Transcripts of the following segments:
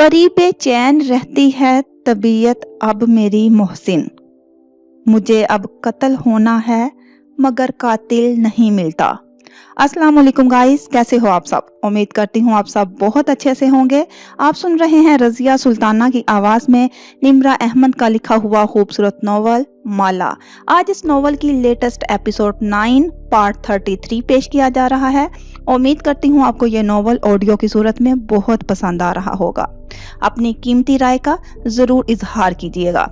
बड़ी बेचैन रहती है तबीयत अब मेरी मोहसिन। मुझे अब कत्ल होना है मगर कातिल नहीं मिलता। अस्सलाम वालेकुम गाइस, कैसे हो आप सब? उम्मीद करती हूँ आप सब बहुत अच्छे से होंगे। आप सुन रहे हैं रज़िया सुल्ताना की आवाज में निम्रा अहमद का लिखा हुआ खूबसूरत नॉवल माला। आज इस नॉवल की लेटेस्ट एपिसोड 9 पार्ट 33 पेश किया जा रहा है। उम्मीद करती हूँ आपको ये नॉवल ऑडियो की सूरत में बहुत पसंद आ रहा होगा। अपनी कीमती राय का जरूर इजहार कीजिएगा।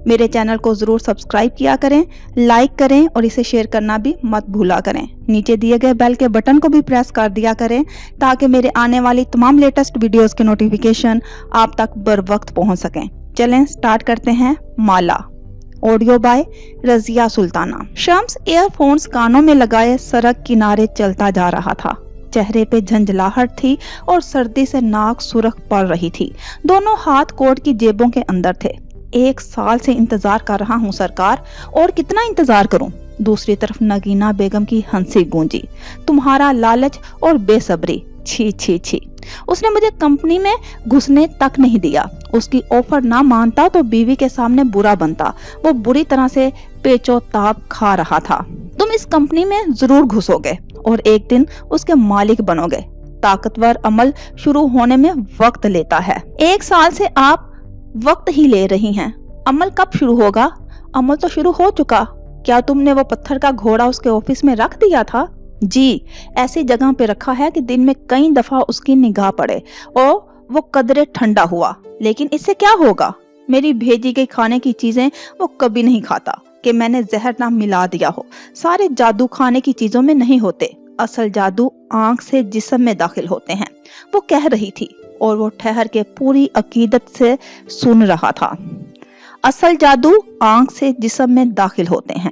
मेरे चैनल को जरूर सब्सक्राइब किया करें, लाइक करें और इसे शेयर करना भी मत भूला करें। नीचे दिए गए बेल के बटन को भी प्रेस कर दिया करें ताकि मेरे आने वाली तमाम लेटेस्ट वीडियोस के नोटिफिकेशन आप तक बर वक्त पहुंच सकें। चलें स्टार्ट करते हैं माला। Audio by Razia Sultana. Shams earphones कानों में लगाए सड़क किनारे चलता जा रहा था। चेहरे पे झंझलाहट थी और सर्दी से नाक सुर्ख पड़ रही थी। दोनों हाथ कोट की जेबों के अंदर थे। 1 साल से इंतजार कर रहा हूँ सरकार, और कितना इंतजार करूं? दूसरी तरफ नगीना बेगम की हंसी गूंजी, तुम्हारा लालच और बेसब्री, छी छी छी। उसने मुझे कंपनी में घुसने तक नहीं दिया। उसकी ऑफर ना मानता तो बीवी के सामने बुरा बनता। वो बुरी तरह से पेचो ताप खा रहा था। तुम इस कंपनी में जरूर घुसोगे और एक दिन उसके मालिक बनोगे। ताकतवर अमल शुरू होने में वक्त लेता है। 1 साल से आप वक्त ही ले रही हैं। अमल कब शुरू होगा? अमल तो शुरू हो चुका। क्या तुमने वो पत्थर का घोड़ा उसके ऑफिस में रख दिया था? जी, ऐसी जगह पे रखा है कि दिन में कई दफा उसकी निगाह पड़े और वो कदरे ठंडा हुआ। लेकिन इससे क्या होगा? मेरी भेजी गई खाने की चीजें वो कभी नहीं खाता कि मैंने जहर ना मिला दिया हो। सारे जादू खाने की चीजों में नहीं होते। असल जादू आंख से जिस्म में दाखिल होते हैं, वो कह रही थी और वो ठहर के पूरी अकीदत से सुन रहा था। असल जादू आंख से जिस्म में दाखिल होते हैं।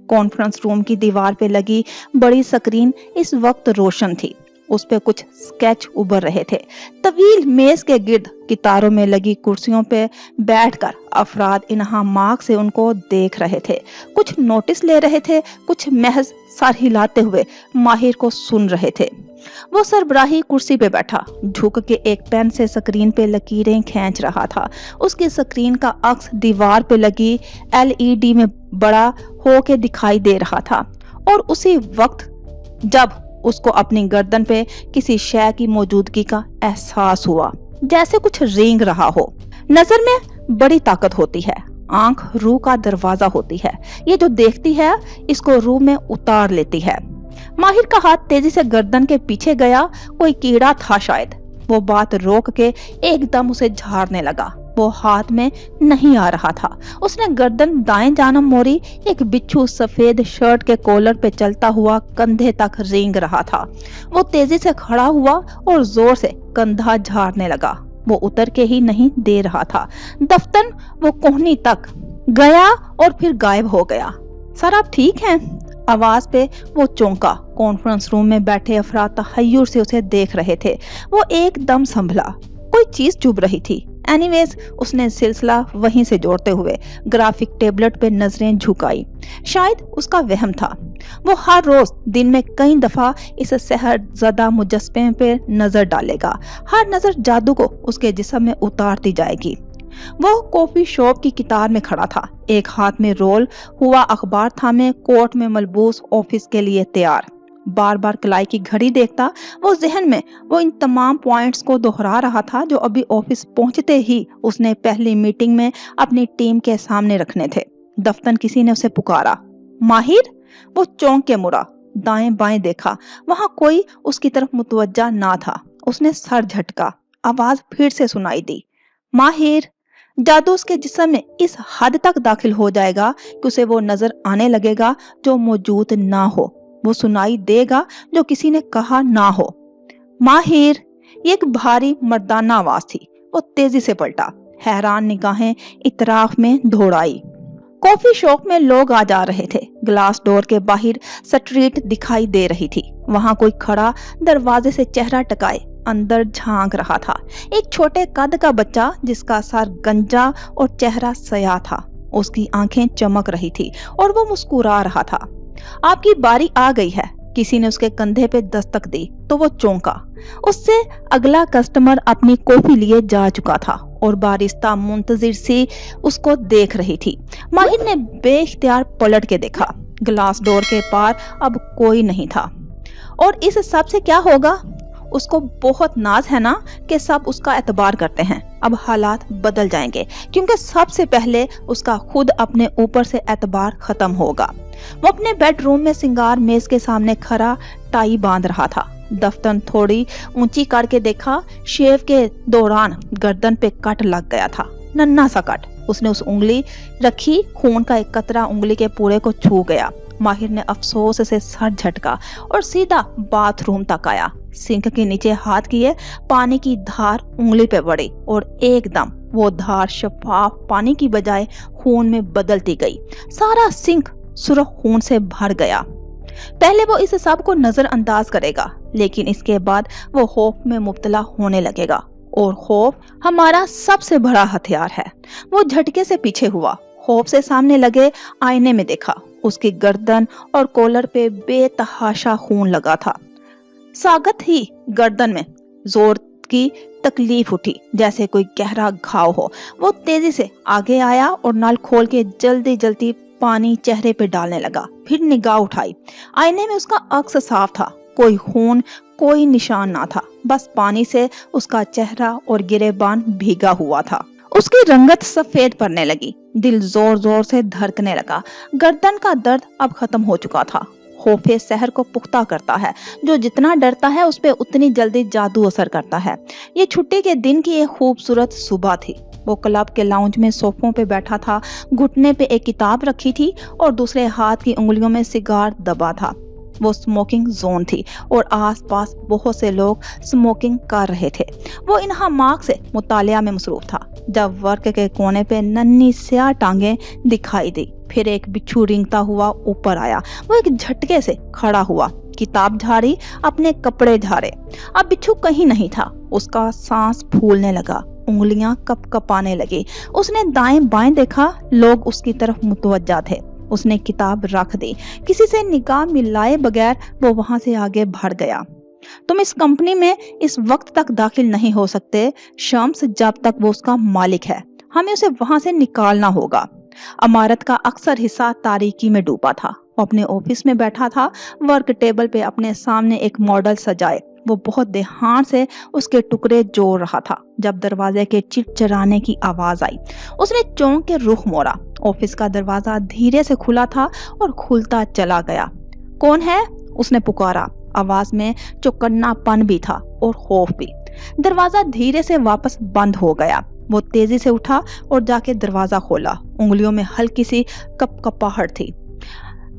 कॉन्फ्रेंस रूम की दीवार पे लगी बड़ी स्क्रीन इस वक्त रोशन थी। उस पे कुछ स्केच उभर रहे थे। तवील मेज के गिर्द कितारों में लगी कुर्सियों पे बैठकर अफराद इन्हामाक से उनको देख रहे थे। कुछ नोटिस ले रहे थे, कुछ महज सर हिलाते हुए माहिर को सुन रहे थे। वो सरबराही कुर्सी पे बैठा झुक के एक पेन से स्क्रीन पे लकीरें खींच रहा था। उसकी स्क्रीन का अक्स दीवार पे लगी LED में बड़ा होके दिखाई दे रहा था। और उसी वक्त जब उसको अपनी गर्दन पे किसी शय की मौजूदगी का एहसास हुआ, जैसे कुछ रेंग रहा हो। नजर में बड़ी ताकत होती है। आंख रूह का दरवाजा होती है। ये जो देखती है इसको रूह में उतार लेती है। माहिर का हाथ तेजी से गर्दन के पीछे गया। कोई कीड़ा था शायद। वो बात रोक के एकदम उसे झाड़ने लगा। वो हाथ में नहीं आ रहा था। उसने गर्दन दाएं जानब मोड़ी। एक बिच्छू सफेद शर्ट के कॉलर पे चलता हुआ कंधे तक रेंग रहा था। वो तेजी से खड़ा हुआ और जोर से कंधा झाड़ने लगा। वो उतर के ही नहीं दे रहा था। दफ्तर वो कोहनी तक गया और फिर गायब हो गया। सर आप ठीक हैं? आवाज पे वो चौंका। कॉन्फ्रेंस रूम में बैठे अफराद तहय्युर से उसे देख रहे थे। वो एकदम संभला। कोई चीज चुभ रही थी। एनीवेज, उसने सिलसिला वहीं से जोड़ते हुए ग्राफिक टेबलेट पे नजरें झुकाई। शायद उसका वहम था। वो हर रोज दिन में कई दफा इस सेहरज़दा मुजस्मे पे नजर डालेगा। हर नजर जादू को उसके जिस्म में उतारती जाएगी। वो कॉफी शॉप की कितार में खड़ा था। एक हाथ में रोल हुआ अखबार थामे, कोट में मलबूस ऑफिस के लिए तैयार। बार बार कलाई की घड़ी देखता वो जहन में वो इन तमाम पॉइंट्स को दोहरा रहा था जो अभी ऑफिस पहुंचते ही उसने पहली मीटिंग में अपनी टीम के सामने रखने थे। दफ्तर किसी ने उसे पुकारा। माहिर? वो चौंक के मुड़ा, दाएं बाएं देखा। वहां कोई उसकी तरफ मुतवज्जा ना था। उसने सर झटका। आवाज फिर से सुनाई दी, माहिर। जादू उसके जिस्म में इस हद तक दाखिल हो जाएगा कि उसे वो नजर आने लगेगा जो मौजूद ना हो। वो सुनाई देगा जो किसी ने कहा ना हो। माहिर। ये एक भारी मर्दाना आवाज थी। वो तेजी से पलटा, हैरान निगाहें इतराफ में दौड़ाई। कॉफी शॉप में लोग आ जा रहे थे। ग्लास डोर के बाहर स्ट्रीट दिखाई दे रही थी। वहां कोई खड़ा दरवाजे से चेहरा टकाए अंदर झांक रहा था। एक छोटे कद का बच्चा जिसका सर गंजा और चेहरा सया था। उसकी आंखें चमक रही थी और वो मुस्कुरा रहा था। आपकी बारी आ गई है। किसी ने उसके कंधे पे दस्तक दी तो वो चौंका। उससे अगला कस्टमर अपनी कॉफी लिए जा चुका था और बारिस्ता मुंतजिर सी उसको देख रही थी। माहिर ने बेइख्तियार पलट के देखा, ग्लास डोर के पार अब कोई नहीं था। और इस सब से क्या होगा? उसको बहुत नाज है ना कि सब उसका एतबार करते हैं। अब हालात बदल जाएंगे क्योंकि सबसे पहले उसका खुद अपने ऊपर से एतबार खत्म होगा। वो अपने बेडरूम में सिंगार मेज के सामने खड़ा टाई बांध रहा था। दफ्तन थोड़ी ऊंची करके देखा, शेव के दौरान गर्दन पे कट लग गया था, नन्हा सा कट। उसने उस उंगली रखी, खून का एक कतरा उंगली के पूरे को छू गया। माहिर ने अफसोस से सर झटका और सीधा बाथरूम तक आया। सिंक के नीचे हाथ किए, पानी की धार उंगली पे पड़ी और एकदम वो धार शफाफ पानी की बजाय खून में बदलती गई। सारा सिंक सुर्ख खून से भर गया। पहले वो इस सब को नजरअंदाज करेगा, लेकिन इसके बाद वो खौफ में मुब्तला होने लगेगा और खौफ हमारा सबसे बड़ा हथियार है। वो झटके से पीछे हुआ, खौफ से सामने लगे आईने में देखा। उसकी गर्दन और कॉलर पे बेतहाशा खून लगा था। सागत ही गर्दन में जोर की तकलीफ उठी, जैसे कोई गहरा घाव हो। वो तेजी से आगे आया और नल खोल के जल्दी जल्दी पानी चेहरे पे डालने लगा। फिर निगाह उठाई, आईने में उसका अक्स साफ था, कोई खून, कोई निशान ना था। बस पानी से उसका चेहरा और गिरेबान भीगा हुआ था। उसकी रंगत सफेद पड़ने लगी, दिल जोर जोर से धड़कने लगा। गर्दन का दर्द अब खत्म हो चुका था। खौफे सहर को पुख्ता करता है, जो जितना डरता है उस पे उतनी जल्दी जादू असर करता है। ये छुट्टी के दिन की एक खूबसूरत सुबह थी। वो क्लब के लाउंज में सोफों पे बैठा था, घुटने पे एक किताब रखी थी और दूसरे हाथ की उंगलियों में सिगार दबा था। वो स्मोकिंग जोन थी और आसपास बहुत से लोग स्मोकिंग कर रहे थे। वो इन हमाक से मुतालिया में मसरूफ था जब वर्क के कोने पे नन्ही स्याह टांगे दिखाई दी। फिर एक बिच्छू रेंगता हुआ ऊपर आया। वो एक झटके से खड़ा हुआ, किताब झाड़ी, अपने कपड़े झाड़े। अब बिच्छू कहीं नहीं था। उसका सांस फूलने लगा, उंगलियां कपकपाने लगी। उसने दाएं बाएं देखा, लोग उसकी तरफ मुतवज्जा थे। उसने किताब रख दी, किसी से निगाह मिलाए बगैर वो वहां से आगे बढ़ गया। तुम इस कंपनी में इस वक्त तक दाखिल नहीं हो सकते शम्स, जब तक वो उसका मालिक है। हमें उसे वहां से निकालना होगा। इमारत का अक्सर हिस्सा तारीकी में डूबा था। वो अपने ऑफिस में बैठा था, वर्क टेबल पे अपने सामने एक मॉडल सजाए। वो बहुत ध्यान से उसके टुकड़े जोड़ रहा था जब दरवाजे के चिटचिराने की आवाज आई। उसने चौंक के रुख मोड़ा। ऑफिस का दरवाजा धीरे से खुला था और खुलता चला गया। कौन है? उसने पुकारा। आवाज में चौकन्नापन भी था और खौफ भी। दरवाजा धीरे से वापस बंद हो गया। वो तेजी से उठा और जाके दरवाजा खोला। उंगलियों में हल्की सी कपकपाहट थी।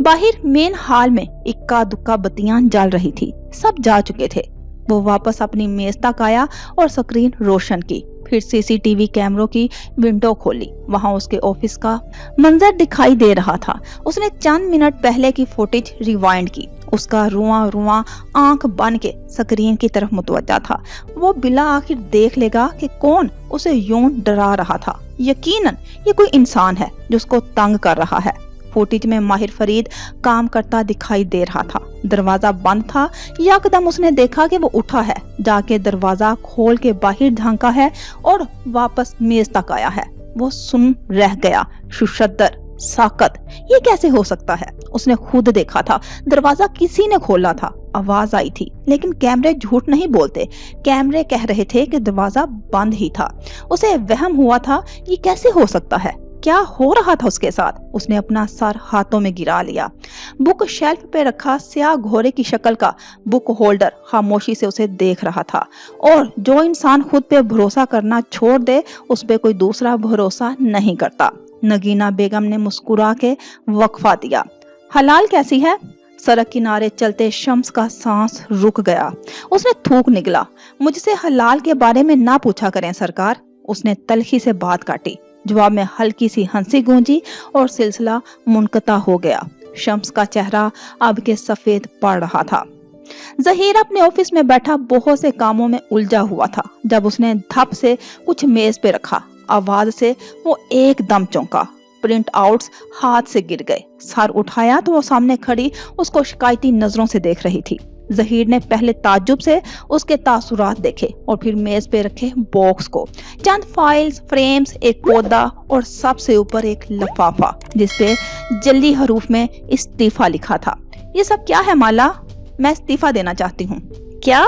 बाहर मेन हॉल में इक्का दुक्का बत्तियां जल रही थी। सब जा चुके थे। वो वापस अपनी मेज तक आया और स्क्रीन रोशन की। फिर सीसीटीवी कैमरों की विंडो खोली। वहां उसके ऑफिस का मंजर दिखाई दे रहा था। उसने चंद मिनट पहले की फुटेज रिवाइंड की। उसका रुआं रुआं आंख बन के स्क्रीन की तरफ मुतवज्जा था। वो बिला आखिर देख लेगा कि कौन उसे यूं डरा रहा था। यकीनन ये कोई इंसान है जो उसको तंग कर रहा है। फुटेज में माहिर फरीद काम करता दिखाई दे रहा था। दरवाजा बंद था। यकदम उसने देखा कि वो उठा है, जाके दरवाजा खोल के बाहर झांका है और वापस मेज तक आया है। वो सुन रह गया। शुशद्दर, साकत, ये कैसे हो सकता है? उसने खुद देखा था, दरवाजा किसी ने खोला था। आवाज आई थी, लेकिन कैमरे झूठ नहीं बोलते। कैमरे कह रहे थे कि दरवाजा बंद ही था। उसे वहम हुआ था, ये कैसे हो सकता है? क्या हो रहा था उसके साथ? उसने अपना सर हाथों में गिरा लिया। बुक शेल्फ पे रखा स्याह घोड़े की शक्ल का बुक होल्डर खामोशी से उसे देख रहा था। और जो इंसान खुद पे भरोसा करना छोड़ दे, उस पे कोई दूसरा भरोसा नहीं करता। नगीना बेगम ने मुस्कुरा के वक्फा दिया। हलाल कैसी है? सड़क किनारे चलते शम्स का सांस रुक गया। उसने थूक निकला। मुझसे हलाल के बारे में ना पूछा करें सरकार। उसने तलखी से बात काटी। जवाब में हल्की सी हंसी गूंजी और सिलसिला मुनकता हो गया। शम्स का चेहरा अब के सफेद पड़ रहा था। जहीर अपने ऑफिस में बैठा बहुत से कामों में उलझा हुआ था जब उसने धप से कुछ मेज पे रखा। आवाज से वो एकदम चौंका। प्रिंट आउट्स हाथ से गिर गए। सर उठाया तो वो सामने खड़ी उसको शिकायती नजरों से देख रही थी। जहीर ने पहले ताज्जुब से उसके तासुरात देखे और फिर मेज पे रखे बॉक्स को, चंद फाइल्स, फ्रेम्स, एक पौधा और सबसे ऊपर एक लिफाफा जिसपे जल्दी हरूफ में इस्तीफा लिखा था। ये सब क्या है माला? मैं इस्तीफा देना चाहती हूँ। क्या?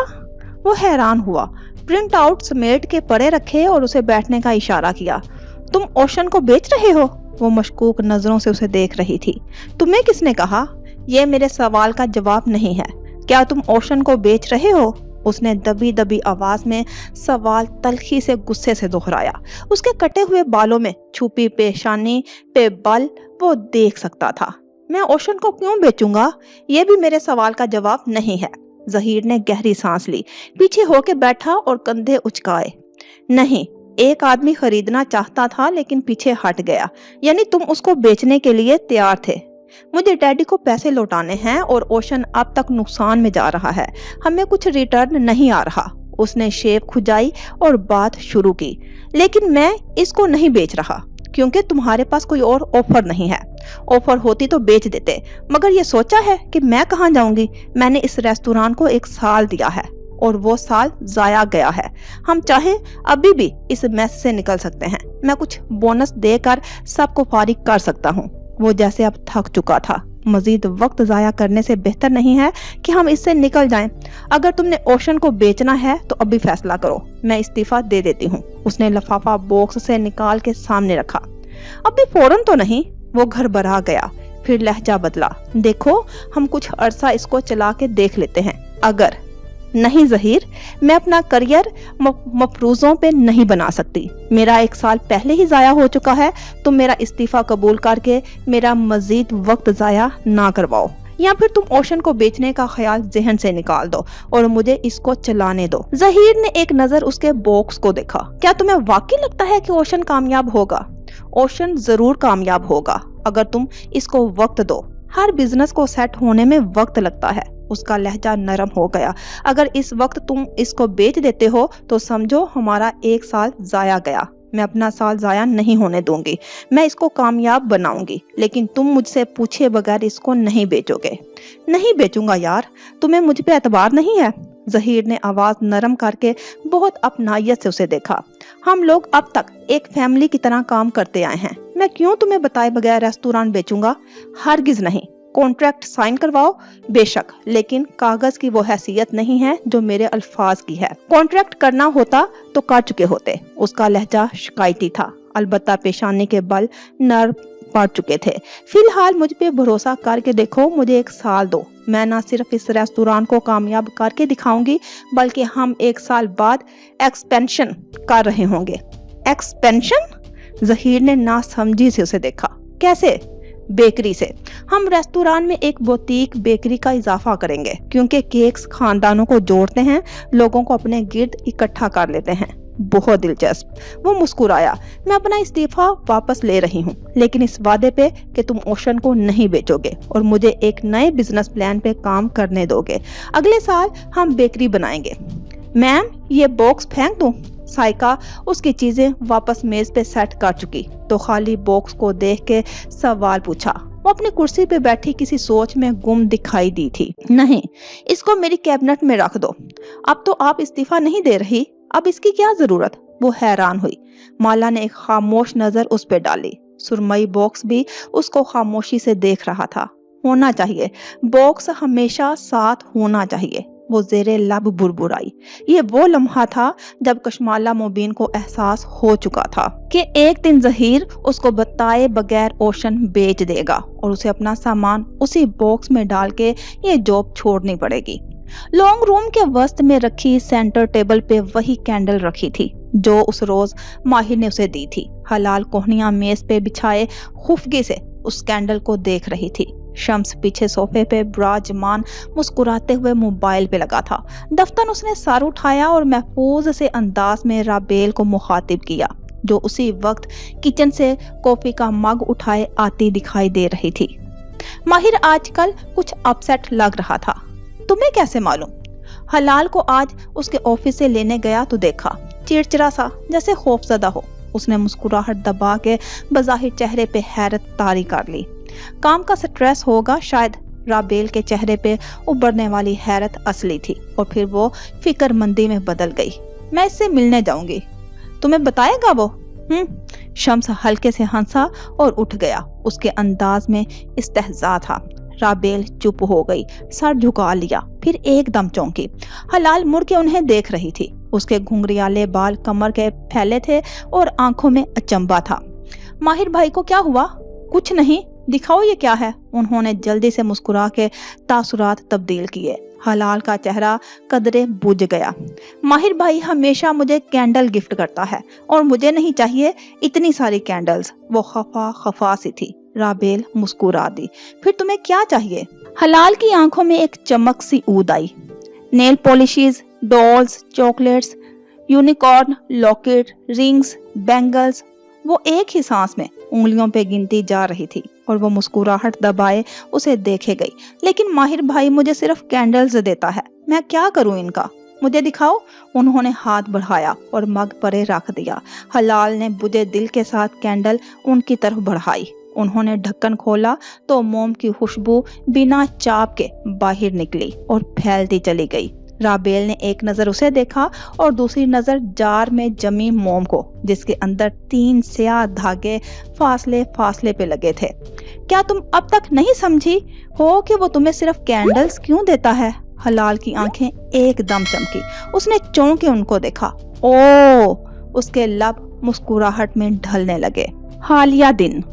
वो हैरान हुआ। प्रिंट आउट समेट के पड़े रखे और उसे बैठने का इशारा किया। तुम ओशन को बेच रहे हो? वो मशकूक नजरों से उसे देख रही थी। तुम्हें किसने कहा? यह मेरे सवाल का जवाब नहीं है। क्या तुम ओशन को बेच रहे हो? उसने दबी दबी आवाज में सवाल तल्खी से गुस्से से दोहराया। उसके कटे हुए बालों में छुपी पेशानी पे बल वो देख सकता था। मैं ओशन को क्यों बेचूंगा? यह भी मेरे सवाल का जवाब नहीं है। जहीर ने गहरी सांस ली, पीछे होके बैठा और कंधे उचकाए। नहीं, एक आदमी खरीदना चाहता था लेकिन पीछे हट गया, यानी तुम उसको बेचने के लिए तैयार थे। मुझे डैडी को पैसे लौटाने हैं और ओशन अब तक नुकसान में जा रहा है। हमें कुछ रिटर्न नहीं आ रहा। उसने शेव खुजाई और बात शुरू की। लेकिन मैं इसको नहीं बेच रहा क्योंकि तुम्हारे पास कोई और ऑफर नहीं है। ऑफर होती तो बेच देते, मगर ये सोचा है कि मैं कहाँ जाऊंगी? मैंने इस रेस्टोरेंट को 1 साल दिया है और वो साल जाया गया है। हम चाहें अभी भी इस मैस से निकल सकते हैं। मैं कुछ बोनस देकर सबको फारिग कर सकता हूँ। वो जैसे अब थक चुका था। मजीद वक्त जाया करने से बेहतर नहीं है कि हम इससे निकल जाएं। अगर तुमने ओशन को बेचना है तो अभी फैसला करो। मैं इस्तीफा दे देती हूँ। उसने लिफाफा बॉक्स से निकाल के सामने रखा। अभी फौरन तो नहीं। वो घर भरा गया, फिर लहजा बदला। देखो, हम कुछ अरसा इसको चला के देख लेते हैं। अगर नहीं जहीर, मैं अपना करियर मफरूजों पे नहीं बना सकती। मेरा 1 साल पहले ही जाया हो चुका है। तुम मेरा इस्तीफा कबूल करके मेरा मजीद वक्त जाया ना करवाओ, या फिर तुम ओशन को बेचने का ख्याल जहन से निकाल दो और मुझे इसको चलाने दो। जहीर ने एक नजर उसके बॉक्स को देखा। क्या तुम्हें वाकई लगता है कि ओशन कामयाब होगा? ओशन जरूर कामयाब होगा अगर तुम इसको वक्त दो। हर बिजनेस को सेट होने में वक्त लगता है। उसका लहजा नरम हो गया। अगर इस वक्त तुम इसको बेच देते हो तो समझो हमारा 1 साल जाया गया। मैं अपना साल जाया नहीं होने दूंगी। मैं इसको कामयाब बनाऊंगी, लेकिन तुम मुझसे पूछे बगैर इसको नहीं बेचोगे। नहीं बेचूंगा यार, तुम्हें मुझ पे एतबार नहीं है? जहीर ने आवाज नरम करके बहुत अपनायत से उसे देखा। हम लोग अब तक एक फैमिली की तरह काम करते आए हैं। मैं क्यों तुम्हें बताए बगैर रेस्टोरेंट बेचूंगा? हरगिज नहीं। कॉन्ट्रैक्ट साइन करवाओ बेशक, लेकिन कागज की वो हैसियत नहीं है जो मेरे अल्फाज की है। कॉन्ट्रैक्ट करना होता तो कर चुके होते। उसका लहजा शिकायती था, अलबत्ता पेशानी के बल नर्म पड़ चुके थे। फिलहाल मुझ पे भरोसा करके देखो, मुझे 1 साल दो। मैं ना सिर्फ इस रेस्टोरेंट को कामयाब करके दिखाऊंगी, बल्कि हम 1 साल बाद एक्सपेंशन कर रहे होंगे। एक्सपेंशन? जहीर ने नासमझी से उसे देखा। कैसे? बेकरी से। हम रेस्टोरेंट में एक बुटीक बेकरी का इजाफा करेंगे, क्योंकि केक्स खानदानों को जोड़ते हैं, लोगों को अपने गिर्द इकट्ठा कर लेते हैं। बहुत दिलचस्प। वो मुस्कुराया। मैं अपना इस्तीफा वापस ले रही हूँ, लेकिन इस वादे पे कि तुम ओशन को नहीं बेचोगे और मुझे एक नए बिजनेस प्लान पे काम करने दोगे। अगले साल हम बेकरी बनाएंगे। मैम, ये बॉक्स फेंक दूं? साइका उसकी चीजें वापस मेज पे सेट कर चुकी तो खाली बॉक्स को देख के सवाल पूछा। वो अपनी कुर्सी पे बैठी किसी सोच में गुम दिखाई दी थी। नहीं, इसको मेरी कैबिनेट में रख दो। अब तो आप इस्तीफा नहीं दे रही, अब इसकी क्या जरूरत? वो हैरान हुई। माला ने एक खामोश नजर उस पे डाली। सुरमई बॉक्स भी उसको खामोशी से देख रहा था। होना चाहिए, बॉक्स हमेशा साथ होना चाहिए। वो जेरे लब बुरबुराई। ये वो लम्हा था जब कशमाला मुबीन को एहसास हो चुका था कि एक दिन जहीर उसको बताए बगैर ओशन बेच देगा और उसे अपना सामान उसी बॉक्स में डाल के ये जॉब छोड़नी पड़ेगी। लॉन्ग रूम के वस्त में रखी सेंटर टेबल पे वही कैंडल रखी थी जो उस रोज माहिर ने उसे दी थी। हलाल कोहनियां मेज पे बिछाए खुफगी से उस कैंडल को देख रही थी। शम्स पीछे सोफे पे विराजमान मुस्कुराते हुए मोबाइल पे लगा था। दफ्तर उसने सर उठाया और महफूज से अंदाज में राबेल को मुखातिब किया, जो उसी वक्त किचन से कॉफी का मग उठाए आती दिखाई दे रही थी। माहिर आजकल कुछ अपसेट लग रहा था। तुम्हें कैसे मालूम? हलाल को आज उसके ऑफिस से लेने गया तो देखा, चिड़चिड़ा सा, जैसे खौफजदा हो। उसने मुस्कुराहट दबा के बज़ाहिर चेहरे पे हैरत तारी कर ली। काम का स्ट्रेस होगा शायद। राबेल के चेहरे पे उभरने वाली हैरत असली थी और फिर वो फिक्रमंदी में बदल गई। मैं इससे मिलने जाऊंगी, तुम्हें बताएगा वो? शम्स हल्के से हंसा और उठ गया। उसके अंदाज में इस्तेहज़ा था। राबेल चुप हो गई, सर झुका लिया, फिर एकदम चौंकी। हलाल मुड़ के उन्हें देख रही थी। उसके घुंघरियाले बाल कमर के फैले थे और आंखों में अचंभा था। माहिर भाई को क्या हुआ? कुछ नहीं, दिखाओ ये क्या है। उन्होंने जल्दी से मुस्कुरा के तासुरात तब्दील किए। हलाल का चेहरा कदरे बुझ गया। माहिर भाई हमेशा मुझे कैंडल गिफ्ट करता है और मुझे नहीं चाहिए इतनी सारी कैंडल्स। वो खफा सी थी। राबेल मुस्कुरा दी। फिर तुम्हें क्या चाहिए? हलाल की आंखों में एक चमक सी ऊद आई। Nail polishes, dolls, chocolates, unicorn, locket, rings, bangles. वो एक ही सांस में उंगलियों पे गिनती जा रही थी और वो मुस्कुराहट दबाए उसे देखे गई। लेकिन माहिर भाई मुझे सिर्फ कैंडल्स देता है, मैं क्या करूं इनका? मुझे दिखाओ। उन्होंने हाथ बढ़ाया और मग परे रख दिया। हलाल ने बुझे दिल के साथ कैंडल उनकी तरफ बढ़ाई। उन्होंने ढक्कन खोला तो मोम की खुशबू बिना चाप के बाहर निकली और फैलती चली गई। राबेल ने एक नजर उसे देखा और दूसरी नजर जार में जमी मोम को, जिसके अंदर 3 स्याह धागे फासले फासले पे लगे थे। क्या तुम अब तक नहीं समझी हो कि वो तुम्हें सिर्फ कैंडल्स क्यों देता है? हलाल की आंखें एकदम चमकी। उसने चौंक के उनको देखा। ओ, उसके लब मुस्कुराहट में ढलने लगे। हालिया दिन।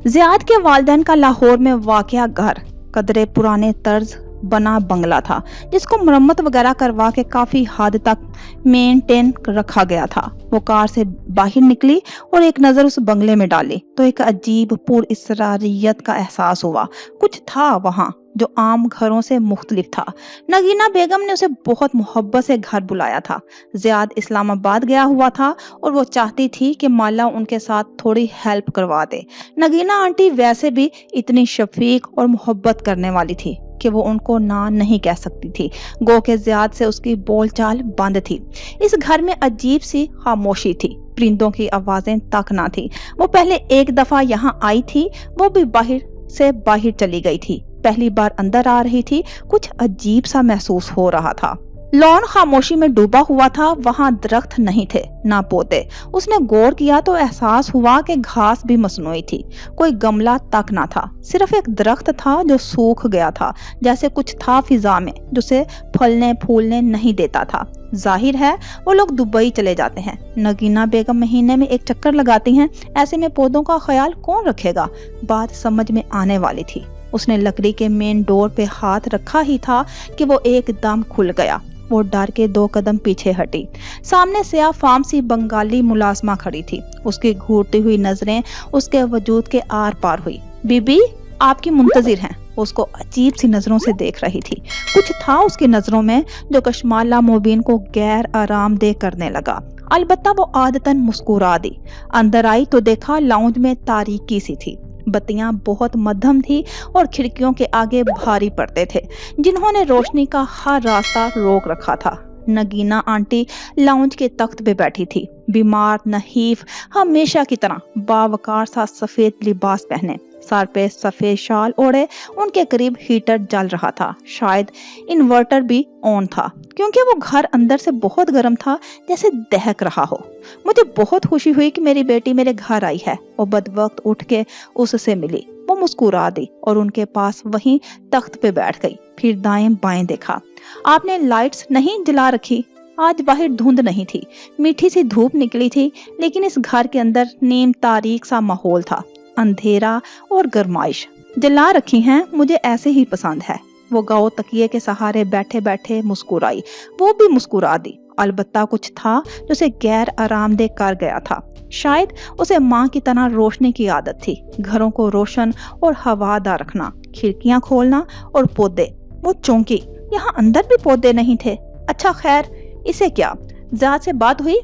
ज़ियाद के वालिदैन का लाहौर में वाक़या घर कदरे पुराने तर्ज बना बंगला था, जिसको मरम्मत वगैरह करवा के काफी हद तक मेंटेन रखा गया था। वो कार से बाहर निकली और एक नजर उस बंगले में डाली तो एक अजीब पुरअसरारियत का एहसास हुआ। कुछ था वहाँ जो आम घरों से मुख्तलिफ था। नगीना बेगम ने उसे बहुत मोहब्बत से घर बुलाया था। ज़ियाद इस्लामाबाद गया हुआ था और वो चाहती थी कि माला उनके साथ थोड़ी हेल्प करवा दे। नगीना आंटी वैसे भी इतनी शफीक और मोहब्बत करने वाली थी कि वो उनको ना नहीं कह सकती थी। गो के ज़ियाद से उसकी बोलचाल बंद थी। इस घर में अजीब सी खामोशी थी। परिंदों की आवाजें तक ना थी। वो पहले एक दफा यहाँ आई थी, वो भी बाहर से बाहर चली गई थी। पहली बार अंदर आ रही थी, कुछ अजीब सा महसूस हो रहा था। लॉन खामोशी में डूबा हुआ था। वहां दरख्त नहीं थे, ना पौधे। उसने गौर किया तो एहसास हुआ कि घास भी मसनूई थी। कोई गमला तक ना था। सिर्फ एक दरख्त था जो सूख गया था, जैसे कुछ था फिजा में जो उसे फलने फूलने नहीं देता था। जाहिर है वो लोग दुबई चले जाते हैं। नगीना बेगम महीने में एक चक्कर लगाती हैं। ऐसे में पौधों का ख्याल कौन रखेगा? बात समझ में आने वाली थी। उसने लकड़ी के मेन डोर पे हाथ रखा ही था कि वो एकदम खुल गया। वो डर के 2 कदम पीछे हटी। सामने स्याह फार्म सी बंगाली मुलाजमा खड़ी थी। उसकी घूरती हुई नजरें उसके वजूद के आर पार हुई। बीबी, आपकी मुंतजिर हैं। उसको अजीब सी नजरों से देख रही थी। कुछ था उसकी नजरों में जो कश्माला मोबिन को गैर आरामदेह करने लगा। अलबत्ता वो आदतन मुस्कुरा दी। अंदर आई तो देखा लाउंज में तारीकी सी थी। बत्तियां बहुत मध्यम थी और खिड़कियों के आगे भारी पर्दे थे जिन्होंने रोशनी का हर रास्ता रोक रखा था। नगीना आंटी लाउंज के तख्त पे बैठी थी, बीमार, नहीफ, हमेशा की तरह बावकार सा सफेद लिबास पहने, सर पे सफेद शाल ओढ़े। उनके करीब हीटर जल रहा था। शायद इन्वर्टर भी ऑन था क्योंकि वो घर अंदर से बहुत गर्म था, जैसे दहक रहा हो। मुझे बहुत खुशी हुई कि मेरी बेटी मेरे घर आई है। वो बदवक्त उठ के उससे मिली। वो मुस्कुरा दी और उनके पास वहीं तख्त पे बैठ गई। फिर दाएं बाएं देखा। आपने लाइट्स नहीं जला रखी? आज बाहर धुंध नहीं थी, मीठी सी धूप निकली थी, लेकिन इस घर के अंदर नीम तारीक सा माहौल था, अंधेरा और गर्माइश। जला रखी हैं, मुझे ऐसे ही पसंद है। वो गाओ तकिए के सहारे बैठे बैठे मुस्कुराई। वो भी मुस्कुरा दी। अलबत्ता कुछ था जो उसे गैर आरामदेह कर गया था। शायद उसे माँ की तरह रोशनी की आदत थी। घरों को रोशन और हवादार रखना, खिड़कियां खोलना और पौधे। वो चौंकी, यहाँ अंदर भी पौधे नहीं थे। अच्छा खैर, इसे क्या? ज़ियाद से बात हुई?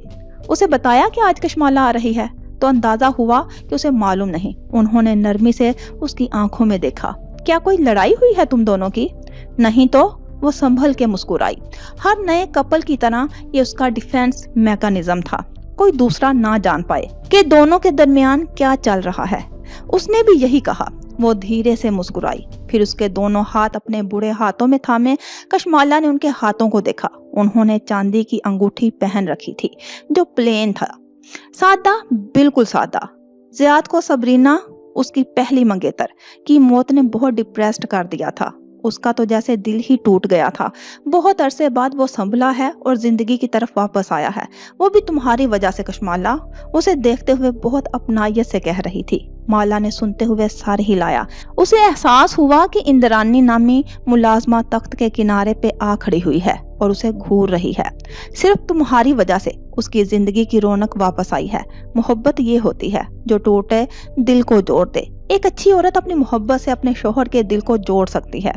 उसे बताया कि आज कश्माला आ रही है? तो अंदाजा हुआ कि उसे मालूम नहीं। उन्होंने नरमी से उसकी आंखों में देखा। क्या कोई लड़ाई हुई है तुम दोनों की? नहीं तो। वो संभल के मुस्कुराई। हर नए कपल की तरह ये उसका डिफेंस मैकेनिज्म था। कोई दूसरा ना जान पाए कि दोनों के दरमियान क्या चल रहा है। उसने भी यही कहा। वो धीरे से मुस्कुराई, फिर उसके दोनों हाथ अपने बूढ़े हाथों में थामे। कशमाला ने उनके हाथों को देखा। उन्होंने चांदी की अंगूठी पहन रखी थी जो प्लेन था, सादा, बिल्कुल सादा। जियाद को सबरीना, उसकी पहली मंगेतर, की मौत ने बहुत डिप्रेस्ड कर दिया था। उसका तो जैसे दिल ही टूट गया था। बहुत अरसे बाद वो संभला है और जिंदगी की तरफ वापस आया है, वो भी तुम्हारी वजह से कशमाला, उसे देखते हुए बहुत अपनायत से कह रही थी। माला ने सुनते हुए सर हिलाया। उसे एहसास हुआ कि इंद्रानी नामी मुलाजमा तख्त के किनारे पे आ खड़ी हुई है और उसे घूर रही है। सिर्फ तुम्हारी वजह से उसकी जिंदगी की रौनक वापस आई है। मोहब्बत ये होती है जो टूटे दिल को जोड़ दे। एक अच्छी औरत अपनी मोहब्बत से अपने शौहर के दिल को जोड़ सकती है,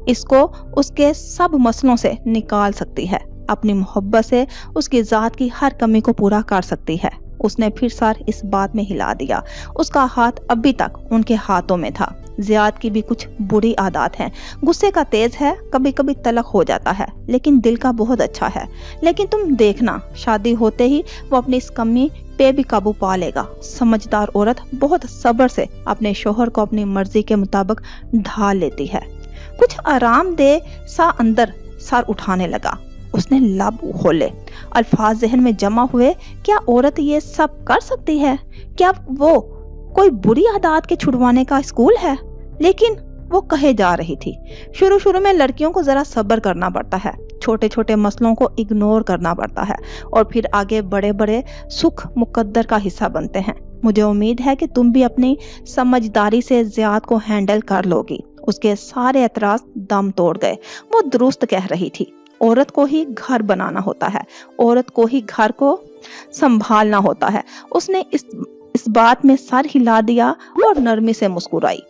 इसको उसके सब मसलों से निकाल सकती है, अपनी मोहब्बत से उसकी जात की हर कमी को पूरा कर सकती है। उसने फिर सर इस बात में हिला दिया। उसका हाथ अभी तक उनके हाथों में था। जियाद की भी कुछ बुरी आदत हैं। गुस्से का तेज है, कभी कभी तलख हो जाता है, लेकिन दिल का बहुत अच्छा है। लेकिन तुम देखना, शादी होते ही वो अपनी इस कमी पे भी काबू पा लेगा। समझदार औरत बहुत सब्र से अपने शौहर को अपनी मर्जी के मुताबिक ढाल लेती है। कुछ आराम दे सा अंदर सर उठाने लगा। उसने लब खोले, अल्फाज जहन में जमा हुए। क्या औरत ये सब कर सकती है? क्या वो कोई बुरी आदत के छुड़वाने का स्कूल है? लेकिन वो कहे जा रही थी, शुरू शुरू में लड़कियों को जरा सब्र करना पड़ता है, छोटे छोटे मसलों को इग्नोर करना पड़ता है और फिर आगे बड़े बड़े सुख मुकद्दर का हिस्सा बनते हैं। मुझे उम्मीद है कि तुम भी अपनी समझदारी से जियाद को हैंडल कर लोगी। उसके सारे एतराज दम तोड़ गए। वो दुरुस्त कह रही थी। औरत को ही घर बनाना होता है, औरत को ही घर को संभालना होता है। उसने इस बात में सर हिला दिया और नरमी से मुस्कुराई।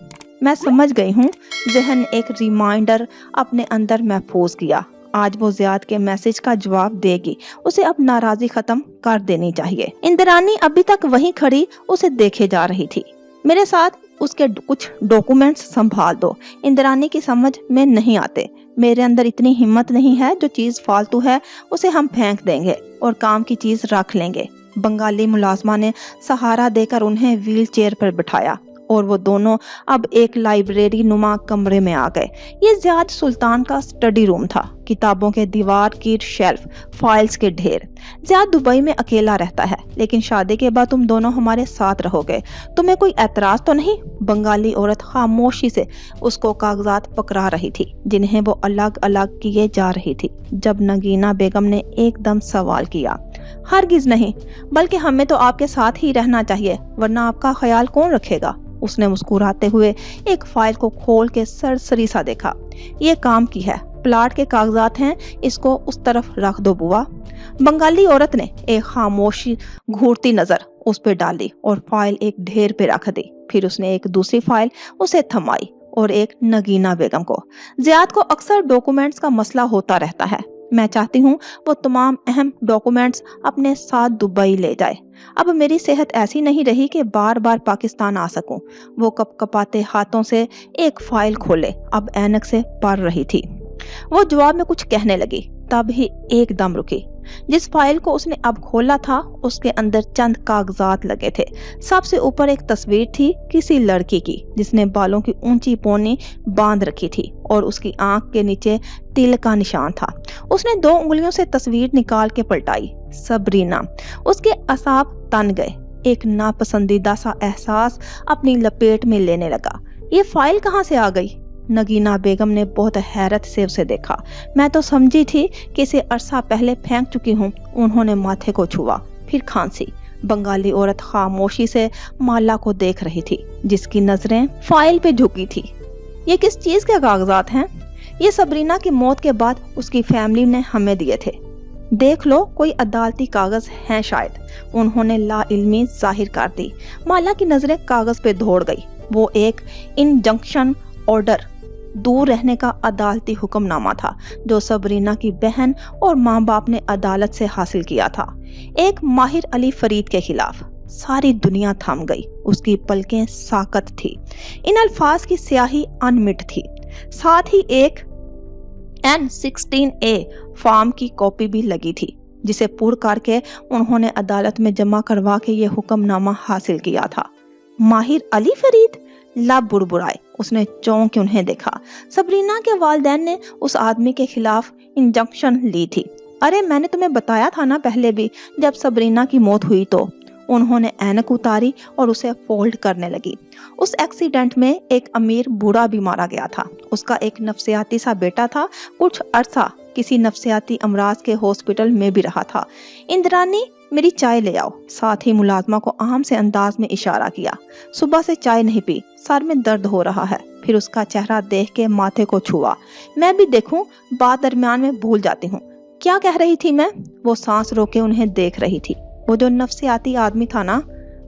मैं समझ गई हूँ। जहन एक रिमाइंडर अपने अंदर महफूज किया। आज वो जियाद के मैसेज का जवाब देगी। उसे अब नाराजगी खत्म कर देनी चाहिए। इंद्रानी अभी तक वहीं खड़ी उसे देखे जा रही थी। मेरे साथ उसके कुछ डॉक्यूमेंट्स संभाल दो। इंद्रानी की समझ में नहीं आते। मेरे अंदर इतनी हिम्मत नहीं है। जो चीज फालतू है उसे हम फेंक देंगे और काम की चीज रख लेंगे। बंगाली मुलाजमा ने सहारा देकर उन्हें व्हील चेयर पर बिठाया और वो दोनों अब एक लाइब्रेरी नुमा कमरे में आ गए। ये जियाद सुल्तान का स्टडी रूम था। किताबों के दीवार की शेल्फ, फाइल्स के ढेर। जियाद दुबई में अकेला रहता है, लेकिन शादी के बाद तुम दोनों हमारे साथ रहोगे। तुम्हें कोई एतराज तो नहीं? बंगाली औरत खामोशी से उसको कागजात पकड़ा रही थी जिन्हें वो अलग अलग किए जा रही थी। जब नगीना बेगम ने एकदम सवाल किया, हरगिज नहीं, बल्कि हमें तो आपके साथ ही रहना चाहिए, वरना आपका ख्याल कौन रखेगा? उसने मुस्कुराते हुए एक फाइल को खोल के सरसरी सा देखा। ये काम की है, प्लाट के कागजात हैं, इसको उस तरफ रख दो बुआ। बंगाली औरत ने एक खामोशी घूरती नजर उस पे डाली और फाइल एक ढेर पे रख दी। फिर उसने एक दूसरी फाइल उसे थमाई और एक नगीना बेगम को। जियाद को अक्सर डॉक्यूमेंट्स का मसला होता रहता है। मैं चाहती हूँ वो तमाम अहम डॉक्यूमेंट्स अपने साथ दुबई ले जाए। अब मेरी सेहत ऐसी नहीं रही कि बार बार पाकिस्तान आ सकूं। वो कपकपाते हाथों से एक फाइल खोले, अब ऐनक से पढ़ रही थी। वो जवाब में कुछ कहने लगी, तब ही एकदम रुकी। जिस फाइल को उसने अब खोला था उसके अंदर चंद कागजात लगे थे। सबसे ऊपर एक तस्वीर थी किसी लड़की की जिसने बालों की ऊंची पोनी बांध रखी थी और उसकी आंख के नीचे तिल का निशान था। उसने 2 उंगलियों से तस्वीर निकाल के पलटाई। सबरीना। उसके असाब तन गए। एक नापसंदीदा सा एहसास अपनी लपेट में लेने लगा। ये फाइल कहाँ से आ गई? नगीना बेगम ने बहुत हैरत से उसे देखा। मैं तो समझी थी कि इसे अरसा पहले फेंक चुकी हूँ। उन्होंने माथे को छुआ, फिर खांसी। बंगाली औरत खामोशी से माला को देख रही थी जिसकी नजरें फाइल पे झुकी थी। ये किस चीज के कागजात हैं? ये सबरीना की मौत के बाद उसकी फैमिली ने हमें दिए थे। देख लो, कोई अदालती कागज हैं शायद। उन्होंने ला इल्मी जाहिर कर दी। माला की नजरें कागज पे दौड़ गई। वो एक इंजंक्शन ऑर्डर, दूर रहने का अदालती हुक्मनामा था जो सबरीना की बहन और माँ बाप ने अदालत से हासिल किया था, एक माहिर अली फरीद के खिलाफ। सारी दुनिया थम गई। उसकी पलकें साकत थी। इन अल्फाज की स्याही अनमिट थी। साथ ही एक N16A फॉर्म की कॉपी भी लगी थी। जिसे पुर करके उन्होंने अदालत में जमा करवा के ये हुक्मनामा हासिल किया था। माहिर अली फरीद? लब बुड़बुड़ाए। उसने चौंक के उन्हें देखा। सबरीना के वालिदैन ने उस आदमी के खिलाफ इंजंक्शन ली थी। अरे मैंने तुम्हें बताया था ना पहले भी, जब सबरीना की मौत हुई तो। उन्होंने ऐनक उतारी और उसे फोल्ड करने लगी। उस एक्सीडेंट में एक अमीर बूढ़ा भी मारा गया था। उसका एक नफ्सियाती सा बेटा था, कुछ अरसा किसी नफ्सियाती अमराज के हॉस्पिटल में भी रहा था। इंद्रानी मेरी चाय ले आओ। साथ ही मुलाजमा को आम से अंदाज में इशारा किया। सुबह से चाय नहीं पी, सर में दर्द हो रहा है। फिर उसका चेहरा देख के माथे को छुआ। मैं भी देखूं, बात दरमियान में भूल जाती हूँ। क्या कह रही थी मैं? वो सांस रोके उन्हें देख रही थी। वो जो नफ्सियाती आदमी था ना,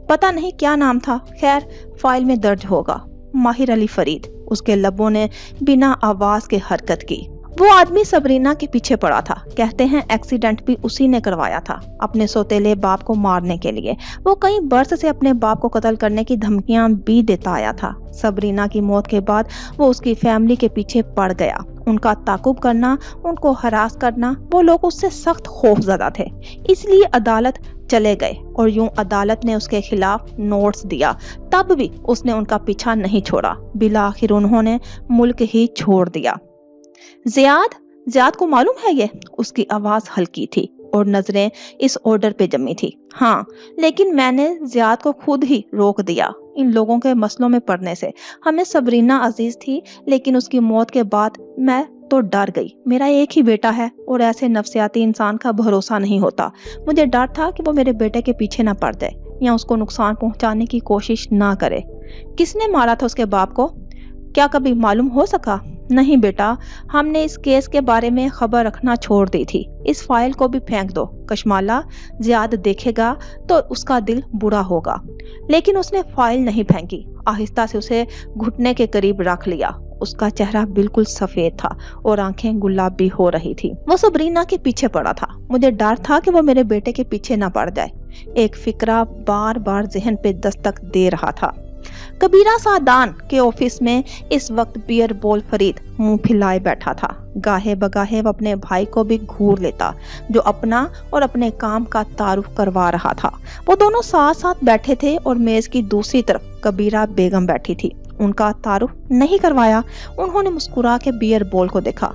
पता नहीं क्या नाम था, खैर फाइल में दर्ज होगा। माहिर अली फरीद। उसके लबों ने बिना आवाज के हरकत की। वो आदमी सबरीना के पीछे पड़ा था। कहते हैं एक्सीडेंट भी उसी ने करवाया था, अपने सौतेले बाप को मारने के लिए। वो कई बरस से अपने बाप को कत्ल करने की धमकियां भी देता आया था। सबरीना की मौत के बाद वो उसकी फैमिली के पीछे पड़ गया। उनका ताकुब करना, उनको हरास करना, वो लोग उससे सख्त खौफजदा थे। इसलिए अदालत चले गए और यूं अदालत ने उसके खिलाफ नोट्स दिया। तब भी उसने उनका पीछा नहीं छोड़ा। बिलाखिर उन्होंने मुल्क ही छोड़ दिया। ज़ियाद को मालूम है ये? उसकी आवाज हल्की थी और नजरें इस ऑर्डर पे जमी थी। हाँ, लेकिन मैंने ज़ियाद को खुद ही रोक दिया इन लोगों के मसलों में पड़ने से। हमें सबरीना अजीज थी, लेकिन उसकी मौत के बाद मैं तो डर गई। मेरा एक ही बेटा है और ऐसे नफ्सियाती इंसान का भरोसा नहीं होता। मुझे डर था कि वो मेरे बेटे के पीछे ना पड़ जाए या उसको नुकसान पहुंचाने की कोशिश ना करे। किसने मारा था उसके बाप को? क्या कभी मालूम हो सका? नहीं बेटा, हमने इस केस के बारे में खबर रखना छोड़ दी थी। इस फाइल को भी फेंक दो। कशमाला ज़ियाद देखेगा तो उसका दिल बुरा होगा। लेकिन उसने फाइल नहीं फेंकी। आहिस्ता से उसे घुटने के करीब रख लिया। उसका चेहरा बिल्कुल सफेद था और आंखें गुलाबी हो रही थी। वो सबरीना के पीछे पड़ा था। मुझे डर था कि वो मेरे बेटे के पीछे ना पड़ जाए। एक फिक्रा बार बार जहन पे दस्तक दे रहा था। कबीरा सादान के ऑफिस में इस वक्त बियर बॉल फरीद मुंह फैलाए बैठा था। गाहे बगाहे वो अपने भाई को भी घूर लेता, जो अपना और अपने काम का तारुफ करवा रहा था। वो दोनों साथ साथ बैठे थे और मेज की दूसरी तरफ कबीरा बेगम बैठी थी। उनका तारुफ नहीं करवाया। उन्होंने मुस्कुरा के बियर बॉल को देखा।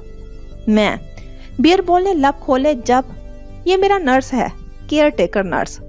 मैं? बियर बॉल ने लब खोले जब, ये मेरा नर्स है, केयर टेकर नर्स।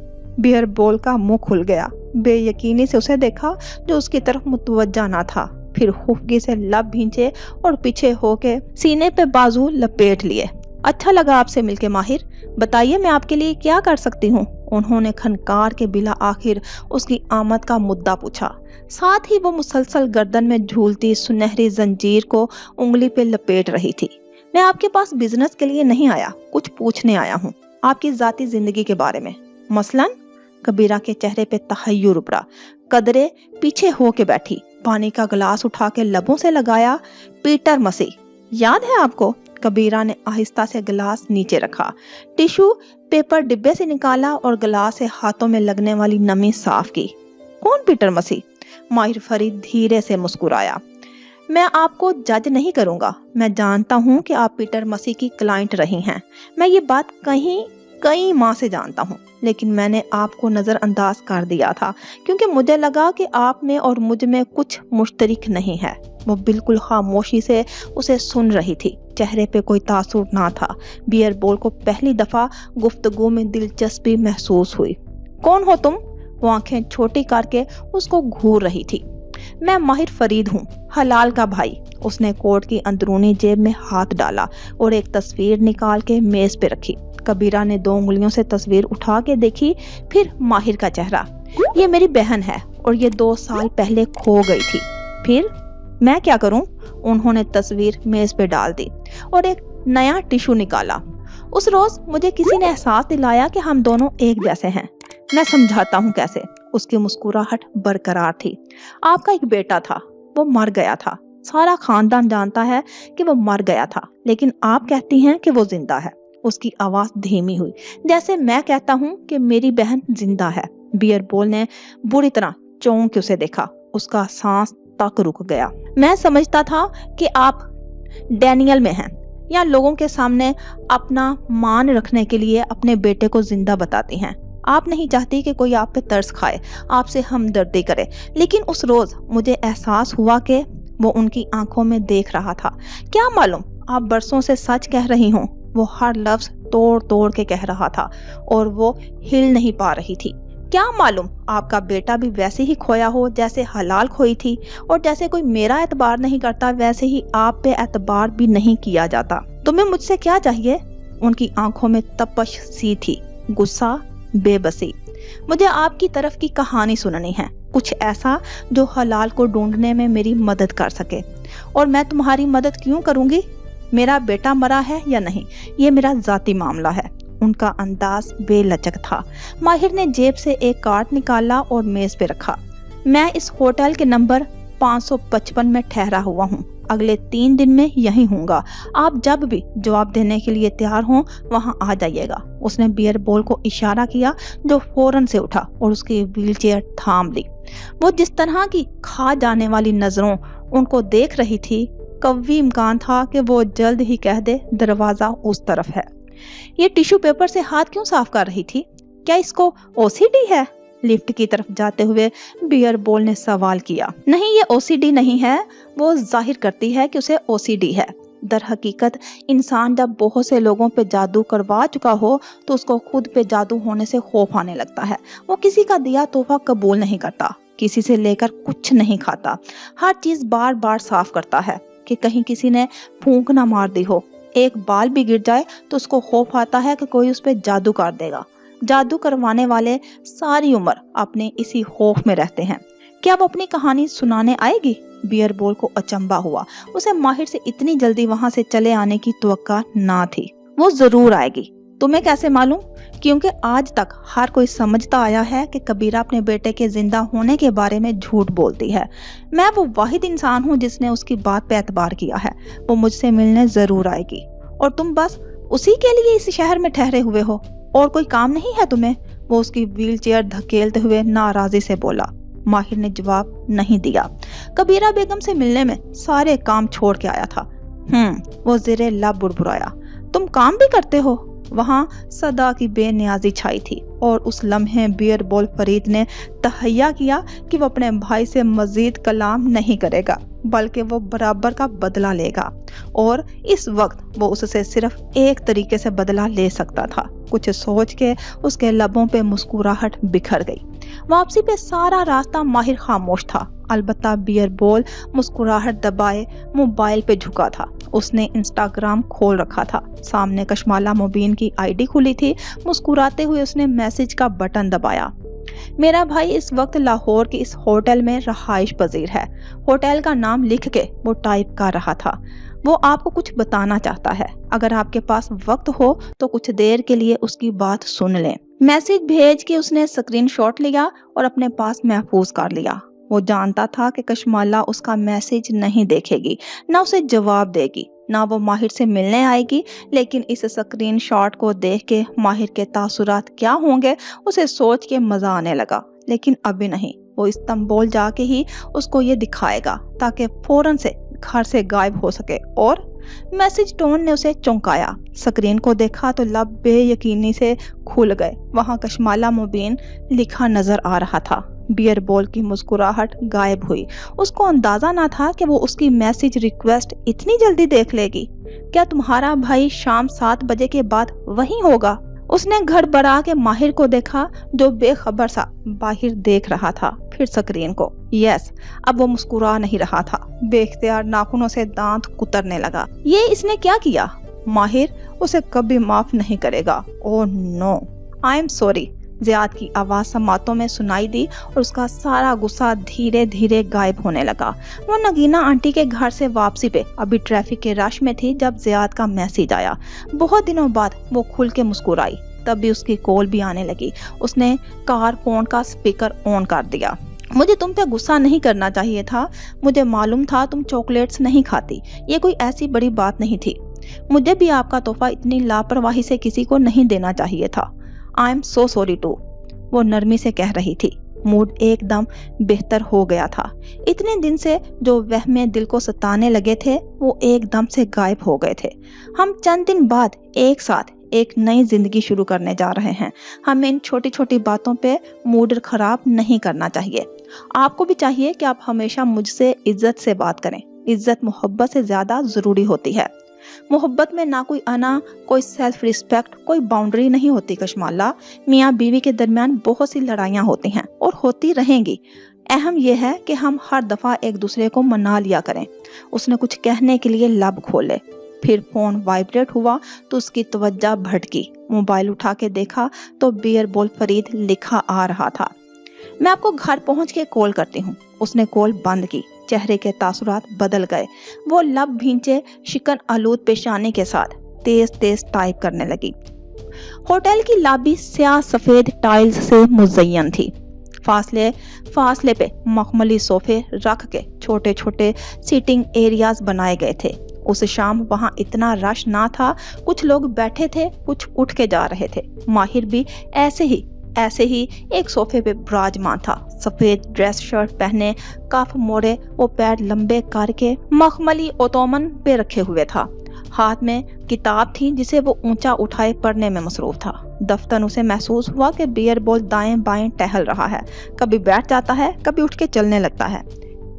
बियर बॉल का मुंह खुल गया। बेयकीनी से उसे देखा जो उसकी तरफ मुतवज्जा ना था। फिर खुफगी से लब भींचे और पीछे होके सीने पे बाजू लपेट लिए। अच्छा लगा आपसे मिलके माहिर। बताइए मैं आपके लिए क्या कर सकती हूँ? उन्होंने खनकार के बिला आखिर उसकी आमद का मुद्दा पूछा। साथ ही वो मुसलसल गर्दन में झूलती सुनहरी जंजीर को उंगली पे लपेट रही थी। मैं आपके पास बिजनेस के लिए नहीं आया, कुछ पूछने आया हूँ, आपकी जाती जिंदगी के बारे में। मसलन? कबीरा के चेहरे पे तहय्युर उभरा। कदरे पीछे हो के बैठी, पानी का गिलास उठा के लबों से लगाया। पीटर मसीह, याद है आपको? कबीरा ने आहिस्ता से गिलास नीचे रखा, टिश्यू पेपर डिब्बे से निकाला और गिलास से हाथों में लगने वाली नमी साफ की। कौन पीटर मसीह? माहिर फरीद धीरे से मुस्कुराया। मैं आपको जज नहीं करूंगा। मैं जानता हूं कि आप पीटर मसीह की क्लाइंट रही हैं। मैं ये बात कई माह से जानता हूँ, लेकिन मैंने आपको नजरअंदाज कर दिया था क्योंकि मुझे लगा कि आप में और मुझ में कुछ मुश्तरक नहीं है। वो बिल्कुल खामोशी से उसे सुन रही थी। चेहरे पे कोई तासुर ना था। बियर बॉल को पहली दफा गुफ्तगू में दिलचस्पी महसूस हुई। कौन हो तुम? वो आंखें छोटी करके उसको घूर रही थी। मैं माहिर फरीद हूँ, हलाल का भाई। उसने कोट की अंदरूनी जेब में हाथ डाला और एक तस्वीर निकाल के मेज पे रखी। कबीरा ने 2 उंगलियों से तस्वीर उठा के देखी, फिर माहिर का चेहरा। ये मेरी बहन है और ये 2 साल पहले खो गई थी। फिर मैं क्या करूं? उन्होंने तस्वीर मेज पे डाल दी और एक नया टिश्यू निकाला। उस रोज मुझे किसी ने एहसास दिलाया कि हम दोनों एक जैसे हैं। मैं समझाता हूँ कैसे। उसकी मुस्कुराहट बरकरार थी। आपका एक बेटा था, वो मर गया था। सारा खानदान जानता है कि वो मर गया था, लेकिन आप कहती हैं कि वो जिंदा है। उसकी आवाज धीमी हुई, जैसे मैं कहता हूँ कि मेरी बहन जिंदा है। बियर बॉल ने बुरी तरह चौंक के उसे देखा। उसका सांस तक रुक गया। मैं समझता था कि आप डैनियल में हैं, या लोगों के सामने अपना मान रखने के लिए अपने बेटे को जिंदा बताती हैं। आप नहीं चाहती कि कोई आप पे तरस खाए, आपसे हमदर्दी करे, लेकिन उस रोज मुझे एहसास हुआ कि वो उनकी आंखों में देख रहा था। क्या मालूम आप बरसों से सच कह रही हों। वो हर लफ्ज तोड़ तोड़ के कह रहा था और वो हिल नहीं पा रही थी। क्या मालूम आपका बेटा भी वैसे ही खोया हो जैसे हलाल खोई थी, और जैसे कोई मेरा एतबार नहीं करता वैसे ही आप पे एतबार भी नहीं किया जाता। तुम्हें मुझसे क्या चाहिए? उनकी आंखों में तपश सी थी, गुस्सा, बेबसी। मुझे आपकी तरफ की कहानी सुननी है, कुछ ऐसा जो हलाल को ढूंढने में मेरी मदद कर सके। और मैं तुम्हारी मदद क्यों करूंगी? मेरा बेटा मरा है या नहीं, ये मेरा जाती मामला है। उनका अंदाज बेलचक था। माहिर ने जेब से एक कार्ड निकाला और मेज पे रखा। मैं इस होटल के नंबर 555 में ठहरा हुआ हूँ। अगले 3 दिन में यहीं हूँगा। आप जब भी जवाब देने के लिए तैयार हों वहाँ आ जाइएगा। उसने बियर बॉल को इशारा किया जो फौरन से उठा और उसकी व्हीलचेयर थाम ली। वो जिस तरह की खा जाने वाली नजरों उनको देख रही थी, कभी इम्कान था कि वो जल्द ही कह दे दरवाजा उस तरफ है। ये टिश्यू पेपर से हाथ क्यों साफ कर रही थी? क्या इसको ओसीडी है? लिफ्ट की तरफ जाते हुए बियर बॉल ने सवाल किया। नहीं, ये ओसीडी नहीं है। वो जाहिर करती है कि उसे ओसीडी है। दर हकीकत इंसान जब बहुत से लोगों पे जादू करवा चुका हो तो उसको खुद पे जादू होने से खौफ आने लगता है। वो किसी का दिया तोहफा कबूल नहीं करता, किसी से लेकर कुछ नहीं खाता, हर चीज बार बार साफ करता है कि कहीं किसी ने फूंक ना मार दी हो। एक बाल भी गिर जाए तो उसको खौफ आता है कि कोई उस पे जादू कर देगा। जादू करवाने वाले सारी उम्र अपने इसी खौफ में रहते हैं। क्या वो अपनी कहानी सुनाने आएगी? बियर बॉल को अचंभा हुआ। उसे माहिर से इतनी जल्दी वहां से चले आने की तवक्का ना थी। वो जरूर आएगी। तुम्हें कैसे मालूम? क्योंकि आज तक हर कोई समझता आया है कि कबीरा अपने बेटे के जिंदा होने के बारे में झूठ बोलती है। मैं वो वाहिद इंसान हूँ जिसने उसकी बात पे एतबार किया है। वो मुझसे मिलने जरूर आएगी और तुम बस उसी के लिए इस शहर में ठहरे हुए हो। और कोई काम नहीं है तुम्हें? वो उसकी व्हीलचेयर धकेलते हुए नाराजी से बोला। माहिर ने जवाब नहीं दिया। कबीरा बेगम से मिलने में सारे काम छोड़ के आया था। वो ज़ेरे लब बुड़बुड़ाया। तुम काम भी करते हो? वहां सदा की बेनियाजी छाई थी और उस लम्हे बियर बॉल फरीद ने तहैया किया कि वो अपने भाई से मजीद कलाम नहीं करेगा, बल्कि वो बराबर का बदला लेगा। और इस वक्त वो उससे सिर्फ एक तरीके से बदला ले सकता था। कुछ सोच के उसके लबों पे मुस्कुराहट बिखर गई। वापसी पे सारा रास्ता माहिर खामोश था। अलबत्ता बियर बॉल मुस्कुराहट दबाए मोबाइल पे झुका था। उसने इंस्टाग्राम खोल रखा था। सामने कशमाला मुबीन की आईडी खुली थी। मुस्कुराते हुए उसने मैसेज का बटन दबाया। मेरा भाई इस वक्त लाहौर के इस होटल में रहाइश पजीर है। होटल का नाम लिख के वो टाइप कर रहा था। वो आपको कुछ बताना चाहता है। अगर आपके पास वक्त हो तो कुछ देर के लिए उसकी बात सुन लें। मैसेज भेज के उसने स्क्रीनशॉट लिया और अपने पास महफूज कर लिया। वो जानता था कि कशमाला उसका मैसेज नहीं देखेगी, ना उसे जवाब देगी, ना वो माहिर से मिलने आएगी। लेकिन इस स्क्रीनशॉट को देख के माहिर के तासुरात क्या होंगे उसे सोच के मजा आने लगा। लेकिन अभी नहीं, वो इस्तांबुल जाके ही उसको ये दिखाएगा ताकि फौरन से घर से गायब हो सके। और मैसेज टोन ने उसे चौंकाया। स्क्रीन को देखा तो लब बेयकीनी से खुल गए। वहां कशमाला मुबीन लिखा नजर आ रहा था। बियर बॉल की मुस्कुराहट गायब हुई। उसको अंदाजा ना था कि वो उसकी मैसेज रिक्वेस्ट इतनी जल्दी देख लेगी। क्या तुम्हारा भाई शाम 7 बजे के बाद वहीं होगा? उसने घड़बड़ा के माहिर को देखा जो बेखबर सा बाहर देख रहा था, फिर स्क्रीन को। यस, अब वो मुस्कुरा नहीं रहा था। बेख्तियार नाखूनों से दांत कुतरने लगा। ये इसने क्या किया? माहिर उसे कभी माफ नहीं करेगा। Oh no, I am sorry. Ziyad की आवाज़ समातों में सुनाई दी और उसका सारा गुस्सा धीरे धीरे गायब होने लगा। वो नगीना आंटी के घर से वापसी पे अभी ट्रैफिक के रश में थी जब ज़ियाद का मैसेज आया। बहुत दिनों बाद वो खुल के मुस्कुराई। तब भी उसकी कॉल भी आने लगी। उसने कार फोन का स्पीकर ऑन कर दिया। मुझे तुम पे गुस्सा नहीं करना चाहिए था। मुझे मालूम था तुम चॉकलेट्स नहीं खाती। ये कोई ऐसी बड़ी बात नहीं थी। मुझे भी आपका तोहफा इतनी लापरवाही से किसी को नहीं देना चाहिए था। I am so sorry too, वो नरमी से कह रही थी। मूड एकदम बेहतर हो गया था। इतने दिन से जो वहमें दिल को सताने लगे थे वो एकदम से गायब हो गए थे। हम चंद दिन बाद एक साथ एक नई जिंदगी शुरू करने जा रहे हैं। हमें इन छोटी छोटी बातों पे मूड खराब नहीं करना चाहिए। आपको भी चाहिए कि आप हमेशा मुझसे इज्जत से बात करें। इज्जत मोहब्बत से ज्यादा जरूरी होती है। मोहब्बत में ना कोई अना, कोई सेल्फ रिस्पेक्ट, कोई बाउंड्री नहीं होती कशमाला। मियाँ बीवी के दरमियान बहुत सी लड़ाइयाँ होती हैं और होती रहेंगी। अहम यह है कि हम हर दफा एक दूसरे को मना लिया करें। उसने कुछ कहने के लिए लब खोले, फिर फोन वाइब्रेट हुआ तो उसकी तवज्जो भटकी। मोबाइल उठा के देखा तो बियर बोल फरीद लिखा आ रहा था। मैं आपको घर पहुंच के कॉल करती हूँ। उसने कॉल बंद की। चेहरे के तासुरात बदल गए। वो लब भींचे शिकन आलूद पेशानी के साथ तेज तेज टाइप करने लगी। होटल की लॉबी स्याह सफेद टाइल्स से मुज़य्यन थी। फासले फासले पे मखमली सोफे रख के छोटे छोटे सीटिंग एरियाज बनाए गए थे। उस शाम वहां इतना रश ना था। कुछ लोग बैठे थे, कुछ उठ के जा रहे थे। माहिर भी ऐसे ही एक सोफे पे विराजमान था। सफेद ड्रेस शर्ट पहने, कफ मोड़े, वो पैर लंबे करके मखमली ओतोमन पे रखे हुए था। हाथ में किताब थी जिसे वो ऊंचा उठाए पढ़ने में मसरूफ था। दफ्तर उसे महसूस हुआ कि बियर बॉल दाएं बाएं टहल रहा है। कभी बैठ जाता है, कभी उठ के चलने लगता है।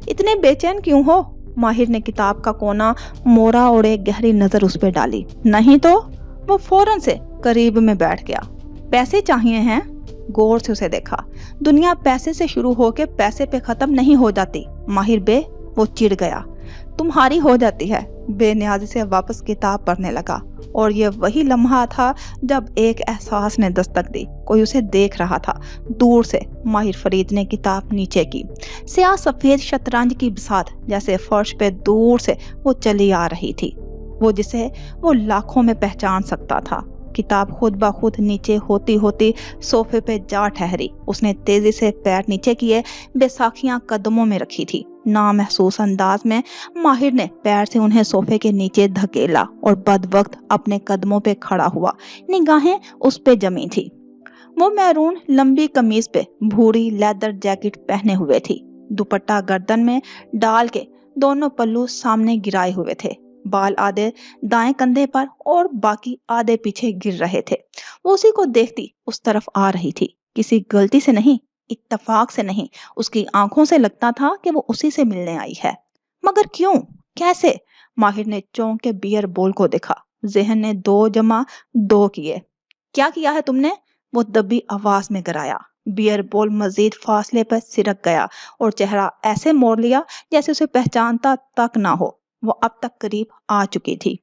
इतने बेचैन क्यों हो? माहिर ने किताब का कोना मोड़ा और एक गहरी नजर उस पर डाली। नहीं तो? वो फौरन से करीब में बैठ गया। पैसे चाहिए हैं? गौर से उसे देखा। दुनिया पैसे से शुरू होके पैसे पे खत्म नहीं हो जाती माहिर बे। वो चिढ़ गया। तुम्हारी हो जाती है। बेनियाजी से वापस किताब पढ़ने लगा। और ये वही लम्हा था जब एक एहसास ने दस्तक दी। कोई उसे देख रहा था दूर से। माहिर फरीद ने किताब नीचे की। स्याह सफेद शतरंज की बिसात जैसे फर्श पे दूर से वो चली आ रही थी। वो जिसे वो लाखों में पहचान सकता था। किताब खुद ब खुद नीचे होती होती सोफे पे जा ठहरी। उसने तेजी से पैर नीचे किए। बैसाखियां कदमों में रखी थी। नामहसूस अंदाज में माहिर ने पैर से उन्हें सोफे के नीचे धकेला और बदवक्त अपने कदमों पे खड़ा हुआ। निगाहें उस पे जमी थी। वो मैरून लंबी कमीज पे भूरी लेदर जैकेट पहने हुए थी। दुपट्टा गर्दन में डाल के दोनों पल्लू सामने गिराए हुए थे। बाल आधे दाएं कंधे पर और बाकी आधे पीछे गिर रहे थे। वो उसी को देखती उस तरफ आ रही थी। किसी गलती से नहीं, इत्तेफाक से नहीं। उसकी आंखों से लगता था कि वो उसी से मिलने आई है। मगर क्यों? कैसे? माहिर ने चौंक के बियर बॉल को देखा। जहन ने 2 जमा 2 किए। क्या किया है तुमने? वो दबी आवाज में गिराया। बियर बॉल मजीद फासले पर सिरक गया और चेहरा ऐसे मोड़ लिया जैसे उसे पहचानता तक ना हो। वो अब तक करीब आ चुकी थी।